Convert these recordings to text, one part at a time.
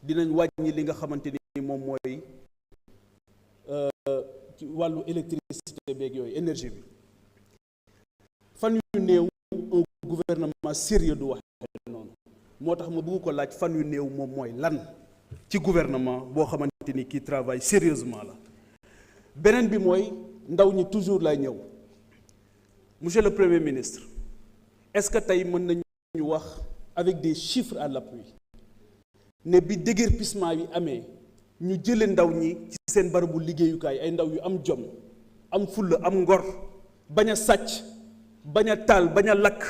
dinañ wàññi li nga xamante ni moom mooy ci wàllu électricité beeg yooyu énergie bi fan yu néew un gouvernement sérieux du waxee noonu moo tax ma bëgg ko laaj fan yu néew moom mooy lan ci gouvernement boo xamante ni qui travaille sérieusement la. beneen bi mooy ndaw ñi toujours lay ñëw monsieur le premier ministre est-ce que tey mën nañu wax avec des chiffres à l'appui ne bi déguerpissement yi amee ñu jële ndaw ñi ci seen barabu liggéeyukaay ay ndaw yu am jom am fulla am ngor bañ a sàcc bañ a taal bañ a lakk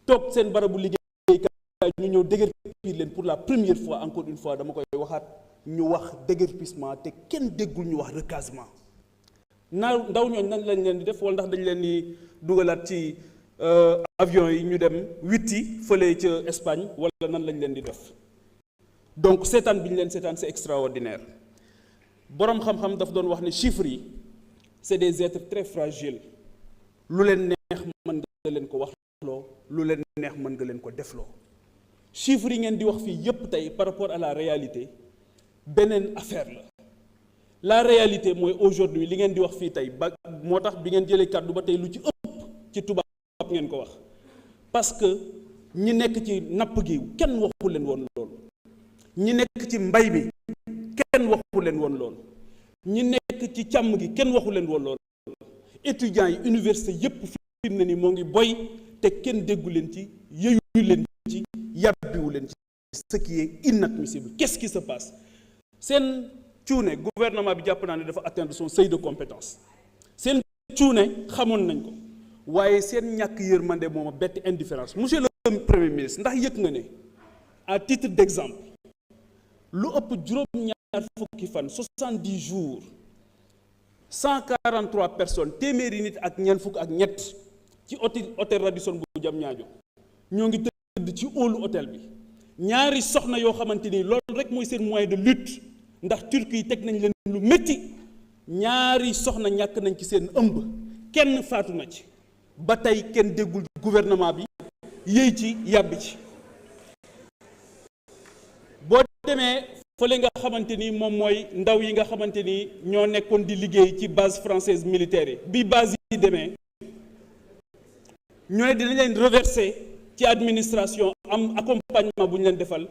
toog seen barabu liggéeyukaay ñu ñëw déguerpir leen pour la première fois encore une fois dama koy waxaat ñu wax déguerpissement te kenn déggul ñu wax recasement ndaw ñooñ nan lañ leen di def wala ndax dañ leen di dugalaat ci avion yi ñu dem witti fële ca Espagne wala nan lañ leen di def. donc seetaan bi ñu leen seetaan c'est extraordinaire boroom xam-xam daf doon wax ne chiffres yi c'est des êtres très fragiles lu leen neex mën nga leen ko waxloo lu leen neex mën nga leen ko defloo chiffres yi ngeen di wax fii yépp tey par rapport à la réalité beneen affaire la réalité mooy aujourd'hui li ngeen di wax fii tey ba moo tax bi ngeen jëlee kàddu ba tey lu ci ëpp ci tubaab ngeen ko wax parce que ñi nekk ci napp gi kenn waxu leen woon loolu ñi nekk ci mbay mi kenn waxu leen woon loolu ñi nekk ci càmm gi kenn waxu leen woon loolu étudiants yi université yépp fi mu ne ni moo ngi boy te kenn déggu leen ci yëyu leen ci yàbbiwu leen ci ce qui est inadmissible. Qu'est-ce qui se passe seen cuune gouvernement bi jàpp naa ne dafa atteindre son seuil de compétence seen cuune xamoon nañ ko waaye seen ñàkk yërmande moom a bett indifférence. Monsieur le Premier ministre ndax yëg nga ne à titre d'exemple lu ëpp juróom-ñaar fukki fan 70 jours 143 personnes téeméeri nit ak ñeent fukk ak ñett ci hôtel Radisson bu Diamniadio ñoo ngi tëdd ci hall hôtel bi ñaari soxna yoo xamante ni loolu rek mooy seen moyen de lutte ndax turki yi teg nañ leen lu métti ñaari soxna ñàkk nañ ci seen ëmb kenn faatu na ci ba tey kenn déggul gouvernement bi yéey ci yàbbi ci boo demee fële nga xamante ni moom mooy ndaw yi nga xamante ni ñoo nekkoon di liggéey ci base française militaire yi bi base yi demee ñu ne dinañ leen reverser ci administration am accompagnement bu ñu leen defal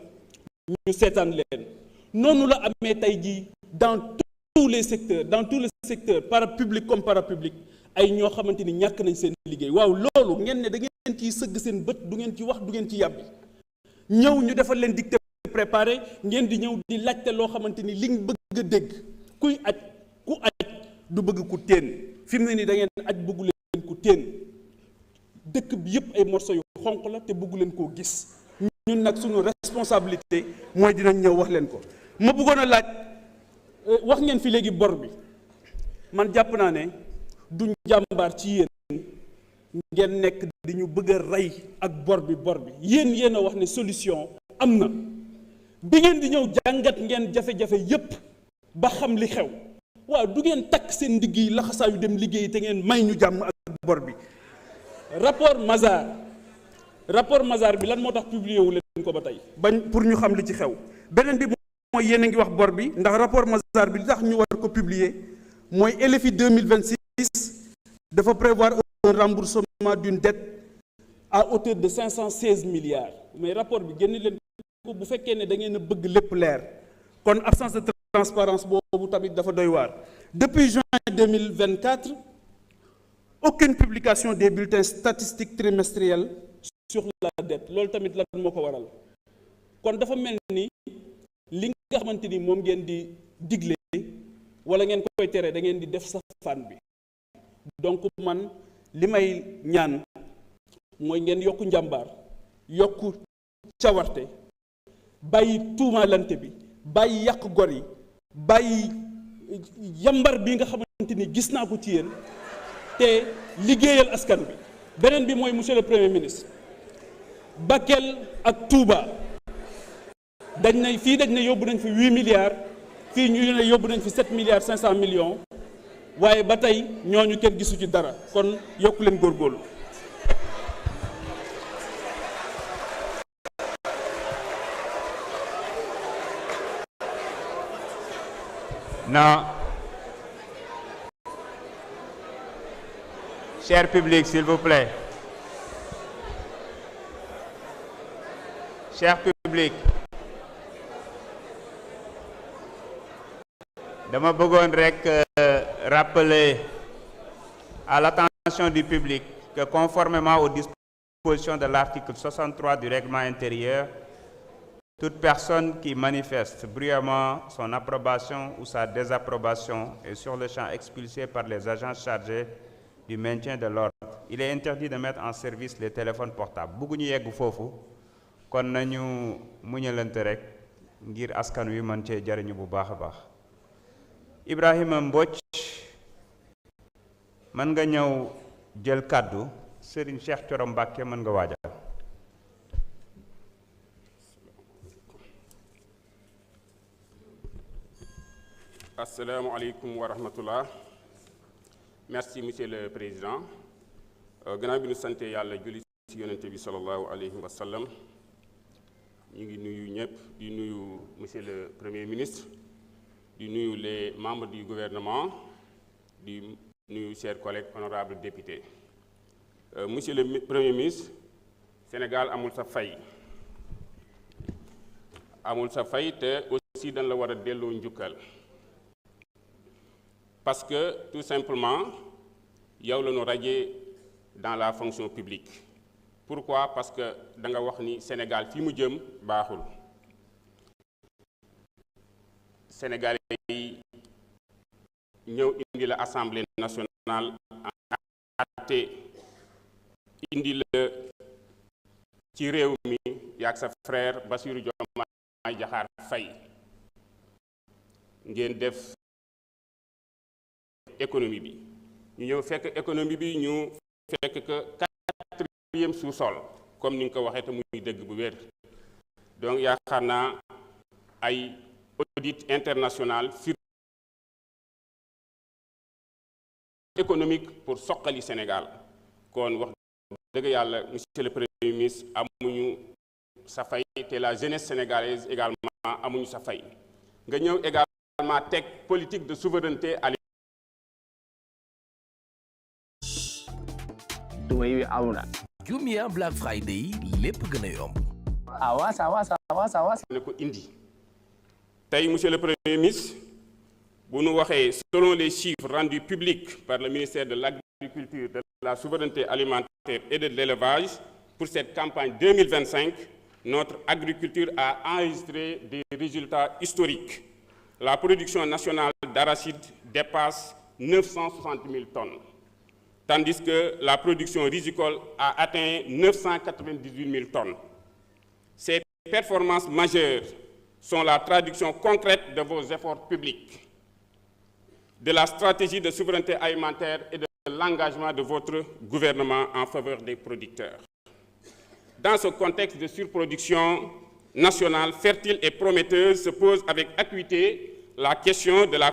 ñu seetaan leen noonu la amee tey jii dans tous les secteurs parapublic comme parapublic ay ñoo xamante ni ñàkk nañ seen liggéey waaw loolu ngeen ne da ngeen ciy sëgg seen bët du ngeen ci wax du ngeen ci yàbbi ñëw ñu defal leen dicté préparé ngeen di ñëw di laajte loo xamante ni liñ bëgg a dégg kuy aj ku aj du bëgg ku teen fi mu ne nii da ngeen aj bëggu leen ku teen dëkk bi yépp ay morceaux yu xonq la te bëggu leen koo gis ñun nag suñu responsabilité mooy dinañ ñëw wax leen ko ma bëggoon a laaj wax ngeen fi léegi bor bi man jàpp naa ne du njàmbaar ci yéen ngeen nekk di ñu bëgg a rey ak bor bi yéen a wax ne solution am na bi ngeen di ñëw jàngat ngeen jafe-jafe yépp ba xam li xew waaw du ngeen takk seen ndigg yi laxasaayu dem liggéey te ngeen may ñu jàmm ak bor bi rapport Mazars bi lan moo tax publié wu leen ko ba tey bañ pour ñu xam li ci xew beneen bi mooy yéen a ngi wax bor bi ndax rapport Mazars bi li tax ñu war ko publier mooy LFI 2026 dafa prévoir un remboursement d'une dette à hauteur de 516 milliards mais rapport bi génn leen ko bu fekkee ne da ngeen a bëgg lépp leer kon absence de transparence boobu tamit dafa doy waar. Depuis juin 2024 aucune publication des bulletins statistiques trimestriels sur la dette loolu tamit lan moo ko waral kon dafa mel ni li nga xamante ni moom ngeen di digle wala ngeen koy tere da ngeen di def safaan bi donc man li may ñaan mooy ngeen yokku njàmbaar yokku cawarte bàyyi tuumaalante bi bàyyi yàq gor yi bàyyi yambar bi nga xamante ni gis naa ko ci yéen te liggéeyal askan bi beneen bi mooy monsieur le premier ministre Bakel ak Touba dañ ne yóbbu nañ fi 8 milliards fii ñu ne yóbbu nañ fi 7 milliards 500 millions waaye ba tey ñooñu kenn gisu ci dara kon yokku leen góorgóorlu. Non. Cher public, s'il vous plaît. Cher public. dama bëggoon rek rappeler à l'attention du public que conformément aux dispositions de l'article 63 du règlement intérieur, toute personne qui manifeste bruyamment son approbation ou sa désapprobation est sur le champ expulsée par les agents chargés du maintien de l'ordre. Il est interdit de mettre en service les téléphones portables. bëgguñu yegg foofu kon nañu muñalante rek ngir askan wi mën cee jariñu bu baax a baax. Ibrahima Mbodj mën nga ñëw jël kàddu. Serigne Cheikh Thioro Mbacké mën nga waajal. asalaamaaleykum wa rahmatullah. Merci monsieur le président. Gannaaw bi ñu sante yàlla julli ci yonente bi sallallahu alayhi wa sallam, ñu ngi nuyu ñëpp di nuyu monsieur le premier ministre, di nuyu les membres du gouvernement, di nuyu chers collègues honorables députés. Monsieur le premier ministre, Sénégal amul sa fay te aussi dañ la war a delloo njukkal parce que tout simplement yow la ñu radié dans la fonction publique. Pourquoi? Parce que da nga wax ni Sénégal fi mu jëm baaxul. Sénégalais yi ñëw indi la Assemblée nationale atte indi la ci réew mi yaag sa frère Bassirou Diomaye Diakhar Faye ngeen def économie bi ñu ñëw fekk économie bi ñu fekk que quatrième sous-sol comme ni nga ko waxee te muy dëgg bu wér. Donc yaakaar naa ay audit international sur économique pour soqali Sénégal kon wax dëgg yàlla monsieur le premier ministre amuñu sa fay te la jeunesse sénégalaise également amuñu sa fay nga ñëw également teg politique de souveraineté alimentaire. Jumia Black Friday lépp gën a yomb. ne ko indi tey monsieur le premier ministre bu nu waxee selon les chiffres rendus publics par le ministère de l'Agriculture, de la souveraineté alimentaire et de l'élevage pour cette campagne 2025, notre agriculture a enregistré des résultats historiques. La production nationale d'arachide dépasse 960 000 tonnes, tandis que la production rizicole a atteint 998 000 tonnes. Ces performances majeures sont la traduction concrète de vos efforts publics, de la stratégie de souveraineté alimentaire et de l'engagement de votre gouvernement en faveur des producteurs. Dans ce contexte de surproduction nationale fertile et prometteuse se pose avec acuité la question de la